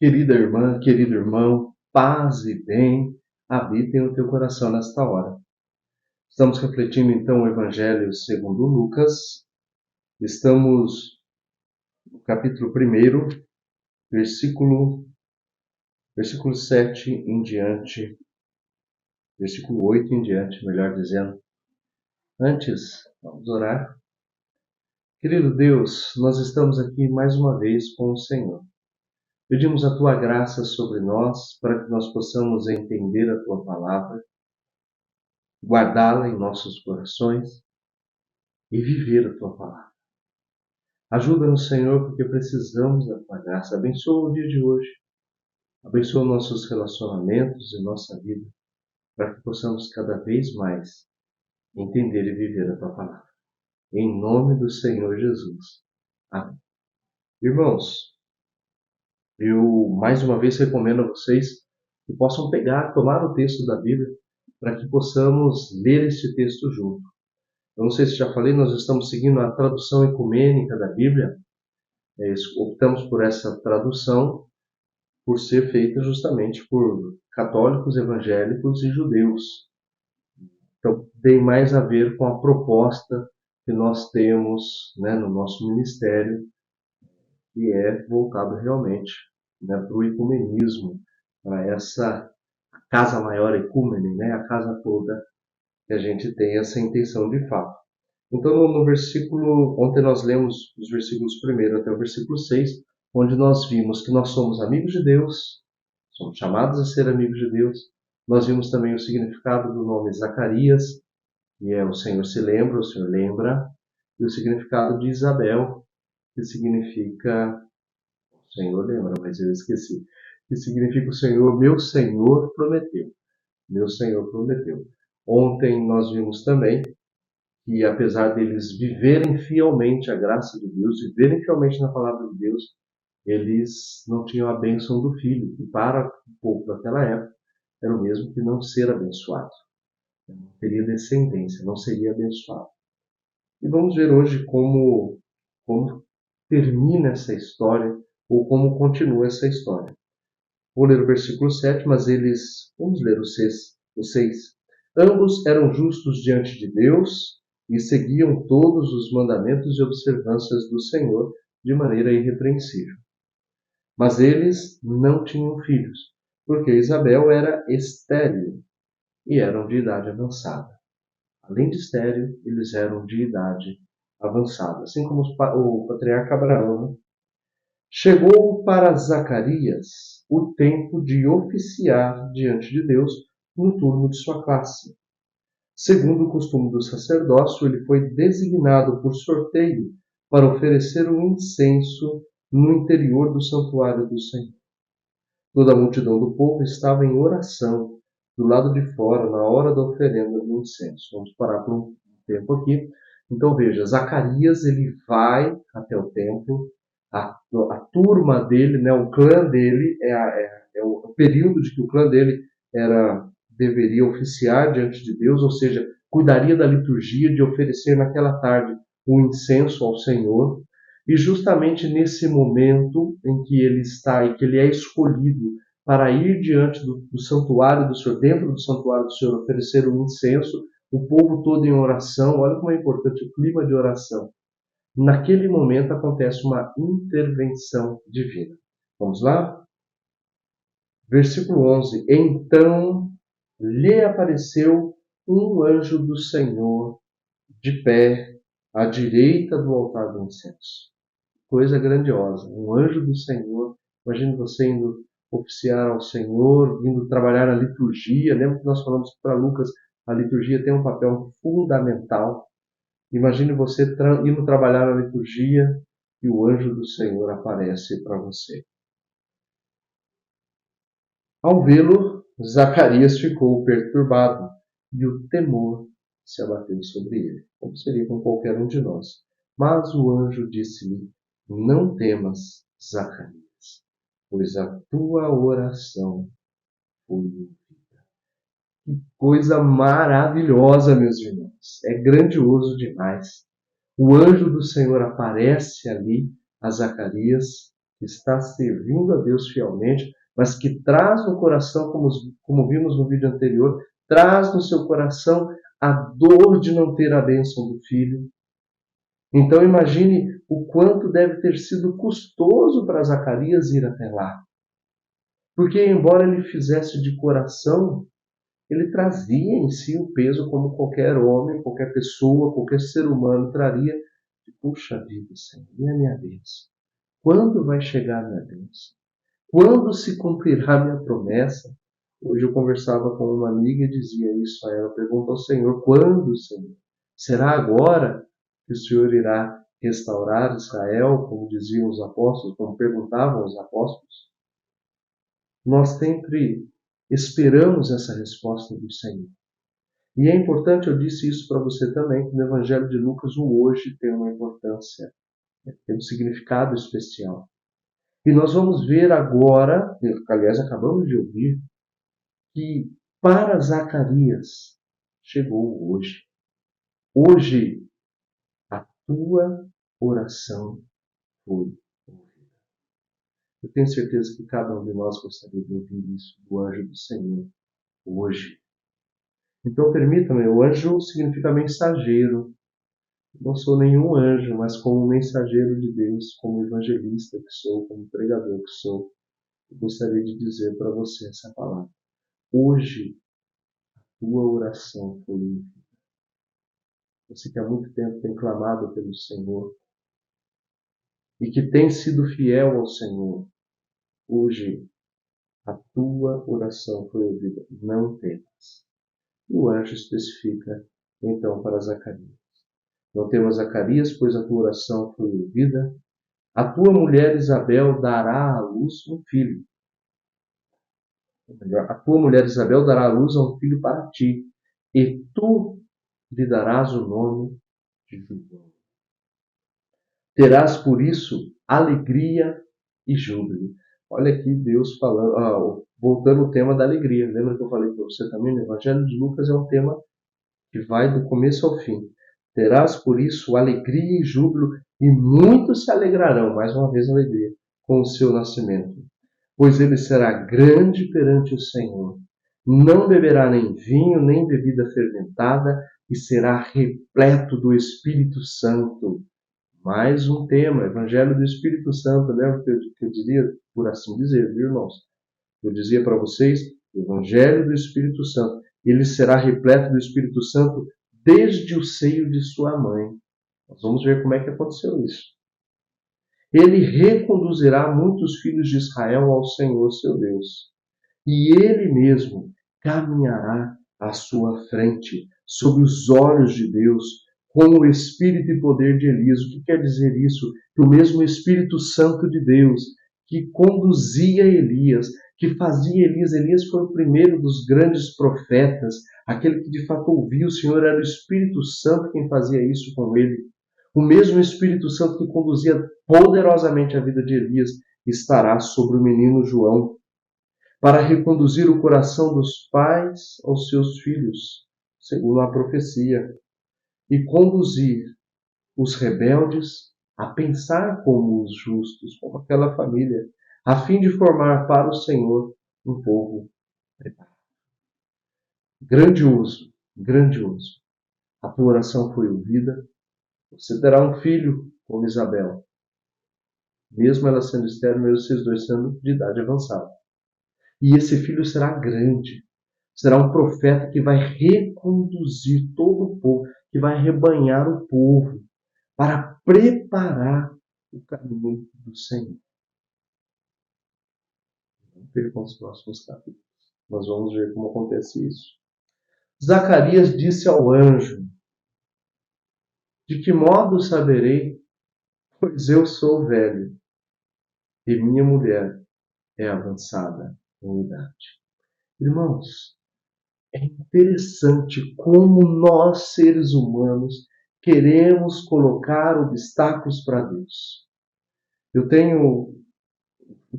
Querida irmã, querido irmão, paz e bem habitem o teu coração nesta hora. Estamos refletindo então o Evangelho segundo Lucas. Estamos no capítulo 1, versículo 7 em diante, versículo 8 em diante, melhor dizendo. Antes, vamos orar. Querido Deus, nós estamos aqui mais uma vez com o Senhor. Pedimos a Tua graça sobre nós para que nós possamos entender a Tua palavra, guardá-la em nossos corações e viver a Tua palavra. Ajuda-nos, Senhor, porque precisamos da Tua graça. Abençoa o dia de hoje. Abençoa nossos relacionamentos e nossa vida, para que possamos cada vez mais entender e viver a Tua palavra. Em nome do Senhor Jesus. Amém. Irmãos, eu mais uma vez recomendo a vocês que possam tomar o texto da Bíblia, para que possamos ler este texto junto. Eu não sei se já falei, nós estamos seguindo a tradução ecumênica da Bíblia. Optamos por essa tradução por ser feita justamente por católicos, evangélicos e judeus. Então, tem mais a ver com a proposta que nós temos, no nosso ministério, que é voltado realmente para o ecumenismo, para essa casa maior ecúmene, a casa toda, que a gente tem essa intenção de fato. Então, no versículo, ontem nós lemos os versículos 1 até o versículo 6, onde nós vimos que nós somos amigos de Deus, somos chamados a ser amigos de Deus. Nós vimos também o significado do nome Zacarias, que é o Senhor se lembra, o Senhor lembra, e o significado de Isabel, que significa, o Senhor lembra, mas eu esqueci, que significa o Senhor, meu Senhor prometeu. Meu Senhor prometeu. Ontem nós vimos também que apesar deles viverem fielmente a graça de Deus, viverem fielmente na palavra de Deus, eles não tinham a bênção do Filho, que para o povo daquela época era o mesmo que não ser abençoado. Não teria descendência, não seria abençoado. E vamos ver hoje como termina essa história, ou como continua essa história. Vou ler o versículo 7, mas vamos ler o 6. Ambos eram justos diante de Deus e seguiam todos os mandamentos e observâncias do Senhor de maneira irrepreensível. Mas eles não tinham filhos, porque Isabel era estéril e eram de idade avançada. Além de estéril, eles eram de idade avançada, assim como o patriarca Abraão. Chegou para Zacarias o tempo de oficiar diante de Deus no turno de sua classe. Segundo o costume do sacerdócio, ele foi designado por sorteio para oferecer um incenso no interior do santuário do Senhor. Toda a multidão do povo estava em oração do lado de fora na hora da oferenda do incenso. Vamos parar por um tempo aqui. Então veja, Zacarias ele vai até o templo, a turma dele, o clã dele, é o período de que o clã dele deveria oficiar diante de Deus, ou seja, cuidaria da liturgia de oferecer naquela tarde o incenso ao Senhor. E justamente nesse momento em que ele está e que ele é escolhido para ir diante do santuário do Senhor, dentro do santuário do Senhor, oferecer o incenso, o povo todo em oração. Olha como é importante o clima de oração. Naquele momento acontece uma intervenção divina. Vamos lá? Versículo 11. Então lhe apareceu um anjo do Senhor de pé à direita do altar do incenso. Coisa grandiosa. Um anjo do Senhor. Imagine você indo oficiar ao Senhor, indo trabalhar na liturgia. Lembra que nós falamos para Lucas, a liturgia tem um papel fundamental. Imagine você indo trabalhar na liturgia e o anjo do Senhor aparece para você. Ao vê-lo, Zacarias ficou perturbado e o temor se abateu sobre ele, como seria com qualquer um de nós. Mas o anjo disse-lhe: não temas, Zacarias, pois a tua oração foi ouvida. Que coisa maravilhosa, meus irmãos. É grandioso demais. O anjo do Senhor aparece ali a Zacarias, que está servindo a Deus fielmente, mas que traz no coração, como vimos no vídeo anterior, traz no seu coração a dor de não ter a bênção do filho. Então imagine o quanto deve ter sido custoso para Zacarias ir até lá. Porque embora ele fizesse de coração, ele trazia em si o peso como qualquer homem, qualquer pessoa, qualquer ser humano traria. Puxa vida, Senhor, e a minha bênção? Quando vai chegar a minha bênção? Quando se cumprirá a minha promessa? Hoje eu conversava com uma amiga e dizia isso a ela. Pergunta ao Senhor, quando, Senhor? Será agora que o Senhor irá restaurar Israel, como diziam os apóstolos, como perguntavam os apóstolos? Nós sempre esperamos essa resposta do Senhor. E é importante, eu disse isso para você também, que no Evangelho de Lucas o hoje tem uma importância, tem um significado especial. E nós vamos ver agora, aliás, acabamos de ouvir, que para Zacarias chegou hoje. Hoje a tua oração foi ouvida. Eu tenho certeza que cada um de nós gostaria de ouvir isso do anjo do Senhor hoje. Então permita-me, o anjo significa mensageiro. Não sou nenhum anjo, mas como mensageiro de Deus, como evangelista que sou, como pregador que sou, eu gostaria de dizer para você essa palavra. Hoje, a tua oração foi ouvida. Você que há muito tempo tem clamado pelo Senhor e que tem sido fiel ao Senhor, hoje a tua oração foi ouvida. Não temas. E o anjo especifica então para Zacarias. Não temas, Zacarias, pois a tua oração foi ouvida. A tua mulher Isabel dará à luz um filho. A tua mulher Isabel dará à luz a um filho para ti, e tu lhe darás o nome de João. Terás por isso alegria e júbilo. Olha aqui Deus falando, voltando ao tema da alegria. Lembra que eu falei para você também? No Evangelho de Lucas é um tema que vai do começo ao fim. Terás por isso alegria e júbilo, e muitos se alegrarão, mais uma vez alegria, com o seu nascimento. Pois ele será grande perante o Senhor. Não beberá nem vinho, nem bebida fermentada, e será repleto do Espírito Santo. Mais um tema, Evangelho do Espírito Santo. Lembra que eu dizia, por assim dizer, viu, irmãos? Eu dizia para vocês, Evangelho do Espírito Santo. Ele será repleto do Espírito Santo desde o seio de sua mãe. Nós vamos ver como é que aconteceu isso. Ele reconduzirá muitos filhos de Israel ao Senhor, seu Deus. E ele mesmo caminhará à sua frente, sob os olhos de Deus, com o espírito e poder de Elias. O que quer dizer isso? Que o mesmo Espírito Santo de Deus, que conduzia Elias, que fazia Elias foi o primeiro dos grandes profetas, aquele que de fato ouvia o Senhor, era o Espírito Santo quem fazia isso com ele. O mesmo Espírito Santo que conduzia poderosamente a vida de Elias estará sobre o menino João, para reconduzir o coração dos pais aos seus filhos, segundo a profecia, e conduzir os rebeldes a pensar como os justos, como aquela família, a fim de formar para o Senhor um povo preparado. Grandioso, grandioso. A tua oração foi ouvida. Você terá um filho como Isabel, mesmo ela sendo estéril, mesmo vocês dois sendo de idade avançada. E esse filho será grande, será um profeta que vai reconduzir todo o povo, que vai rebanhar o povo para preparar o caminho do Senhor. Não percam os próximos capítulos. Nós vamos ver como acontece isso. Zacarias disse ao anjo: de que modo saberei, pois eu sou velho e minha mulher é avançada em idade. Irmãos, é interessante como nós, seres humanos, queremos colocar obstáculos para Deus. Eu tenho o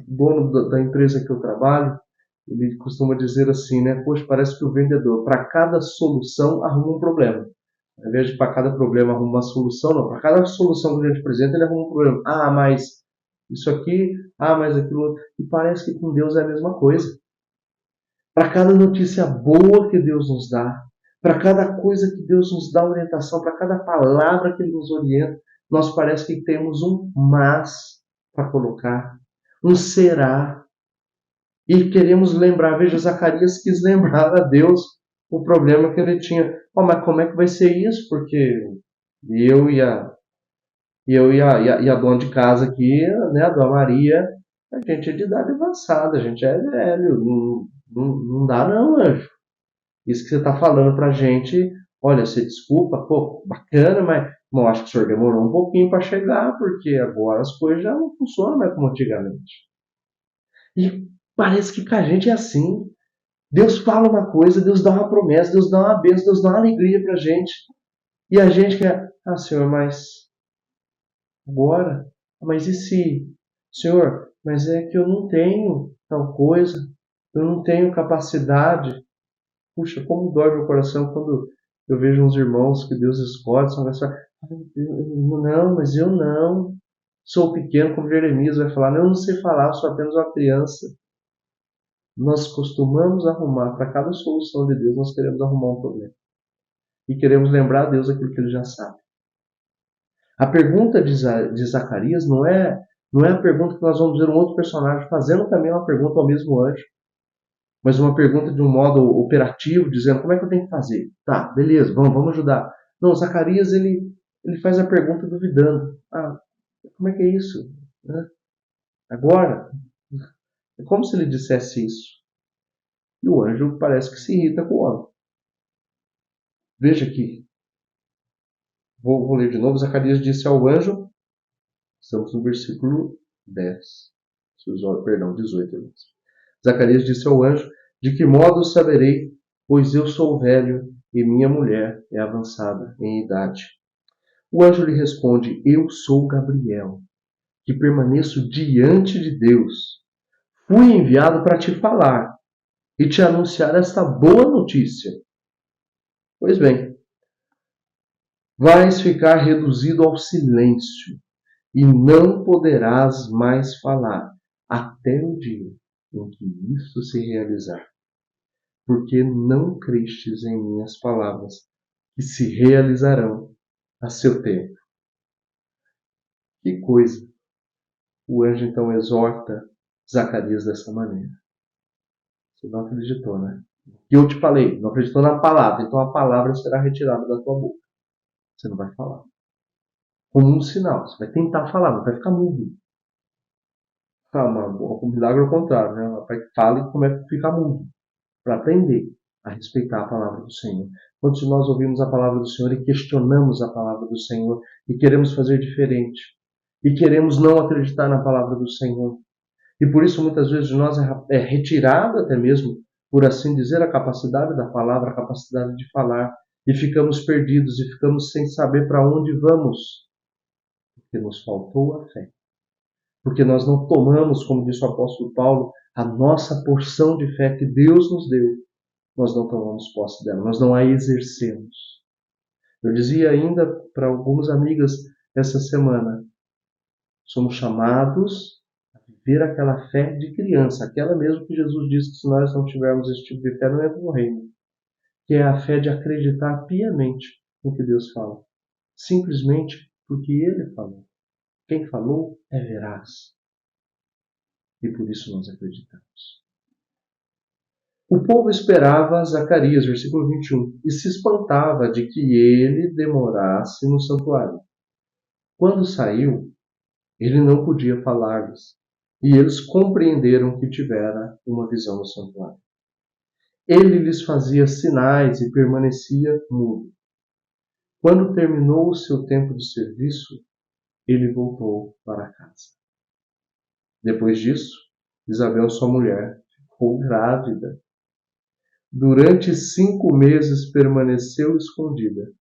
dono da empresa que eu trabalho, ele costuma dizer assim, né? Poxa, parece que o vendedor, para cada solução, arruma um problema. Ao invés de para cada problema arruma uma solução, não. Para cada solução que a gente apresenta, ele arruma um problema. Ah, mas isso aqui mas aquilo... E parece que com Deus é a mesma coisa. Para cada notícia boa que Deus nos dá, para cada coisa que Deus nos dá orientação, para cada palavra que Ele nos orienta, nós parece que temos um mas para colocar, um será. E queremos lembrar, veja, Zacarias quis lembrar a Deus o problema que ele tinha. Mas como é que vai ser isso? Porque eu e a dona de casa aqui, né, a dona Maria, a gente é de idade avançada, a gente é velho, não dá não, anjo. Isso que você está falando pra gente, olha, você desculpa, pô, bacana, mas bom, acho que o senhor demorou um pouquinho para chegar, porque agora as coisas já não funcionam mais como antigamente. E parece que com a gente é assim. Deus fala uma coisa, Deus dá uma promessa, Deus dá uma bênção, Deus dá uma alegria pra gente. E a gente quer, Senhor, mas agora? Mas e se? Senhor, mas é que eu não tenho tal coisa, eu não tenho capacidade. Puxa, como dói meu coração quando eu vejo uns irmãos que Deus escolhe, são pessoas, não, mas eu não. Sou pequeno, como Jeremias vai falar, eu não sei falar, sou apenas uma criança. Nós costumamos arrumar, para cada solução de Deus, nós queremos arrumar um problema. E queremos lembrar a Deus aquilo que Ele já sabe. A pergunta de Zacarias não é a pergunta que nós vamos ver um outro personagem fazendo também uma pergunta ao mesmo anjo, mas uma pergunta de um modo operativo, dizendo como é que eu tenho que fazer? Tá, beleza, vamos ajudar. Não, Zacarias ele faz a pergunta duvidando. Como é que é isso? Agora? É como se ele dissesse isso. E o anjo parece que se irrita com o homem. Veja aqui. Vou ler de novo. Zacarias disse ao anjo, estamos no versículo 10. Perdão, 18. Zacarias disse ao anjo, de que modo saberei, pois eu sou velho e minha mulher é avançada em idade. O anjo lhe responde, eu sou Gabriel, que permaneço diante de Deus. Fui enviado para te falar e te anunciar esta boa notícia. Pois bem, vais ficar reduzido ao silêncio e não poderás mais falar até o dia em que isto se realizar. Porque não crestes em minhas palavras, que se realizarão a seu tempo. Que coisa! O anjo então exorta Zacarias dessa maneira. Você não acreditou, né? E eu te falei, não acreditou na palavra, então a palavra será retirada da tua boca. Você não vai falar. Como um sinal, você vai tentar falar, mas vai ficar mudo. O milagre é o contrário, né? O pai fala e começa a ficar mudo, para aprender a respeitar a palavra do Senhor. Quantos de nós ouvimos a palavra do Senhor e questionamos a palavra do Senhor e queremos fazer diferente? E queremos não acreditar na palavra do Senhor? E por isso muitas vezes de nós é retirada até mesmo, por assim dizer, a capacidade da palavra, a capacidade de falar. E ficamos perdidos e ficamos sem saber para onde vamos. Porque nos faltou a fé. Porque nós não tomamos, como disse o apóstolo Paulo, a nossa porção de fé que Deus nos deu. Nós não tomamos posse dela, nós não a exercemos. Eu dizia ainda para algumas amigas essa semana, somos chamados a viver aquela fé de criança, aquela mesmo que Jesus disse que se nós não tivermos esse tipo de fé, não entra no reino. Que é a fé de acreditar piamente no que Deus fala. Simplesmente porque Ele falou. Quem falou é veraz. E por isso nós acreditamos. O povo esperava Zacarias, versículo 21, e se espantava de que ele demorasse no santuário. Quando saiu, ele não podia falar-lhes, e eles compreenderam que tivera uma visão no santuário. Ele lhes fazia sinais e permanecia mudo. Quando terminou o seu tempo de serviço, ele voltou para casa. Depois disso, Isabel, sua mulher, ficou grávida. Durante 5 meses permaneceu escondida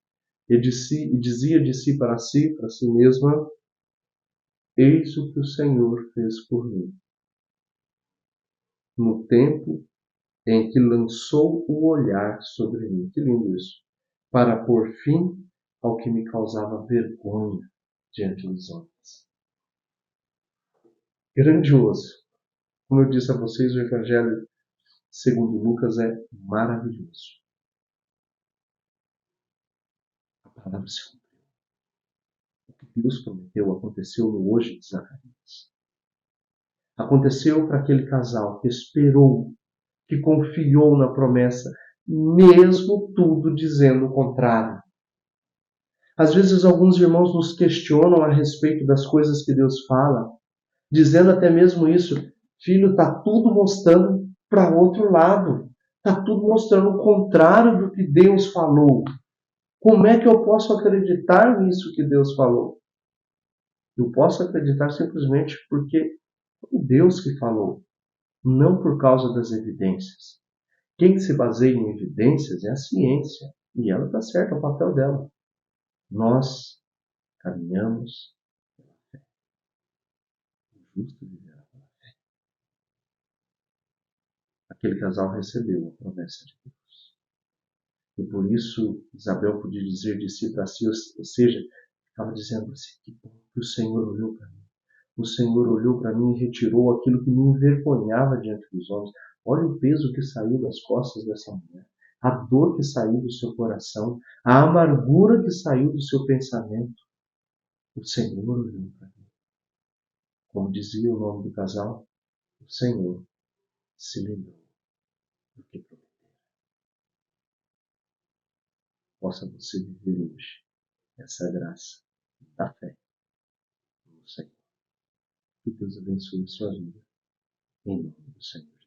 e dizia de si para si mesma, eis o que o Senhor fez por mim. No tempo em que lançou o olhar sobre mim. Que lindo isso. Para pôr fim ao que me causava vergonha diante dos homens. grandioso. Como eu disse a vocês, o Evangelho segundo Lucas é maravilhoso. A palavra se cumpriu. O que Deus prometeu aconteceu no hoje de Zacarias. Aconteceu para aquele casal que esperou, que confiou na promessa, mesmo tudo dizendo o contrário. Às vezes alguns irmãos nos questionam a respeito das coisas que Deus fala, dizendo até mesmo isso: filho, está tudo mostrando para outro lado. Está tudo mostrando o contrário do que Deus falou. Como é que eu posso acreditar nisso que Deus falou? Eu posso acreditar simplesmente porque foi Deus que falou, não por causa das evidências. Quem se baseia em evidências é a ciência, e ela está certa, é o papel dela. Nós caminhamos pela fé. O justo viverá pela fé. Aquele casal recebeu a promessa de Deus. E por isso Isabel podia dizer de si para si, ou seja, estava dizendo assim: que bom que o Senhor olhou para mim. O Senhor olhou para mim e retirou aquilo que me envergonhava diante dos homens. Olha o peso que saiu das costas dessa mulher, a dor que saiu do seu coração, a amargura que saiu do seu pensamento. O Senhor olhou para mim. Como dizia o nome do casal, o Senhor se lembrou do que prometeu. Possa você viver hoje essa graça da fé no Senhor. Que Deus abençoe a sua vida. Em nome do Senhor.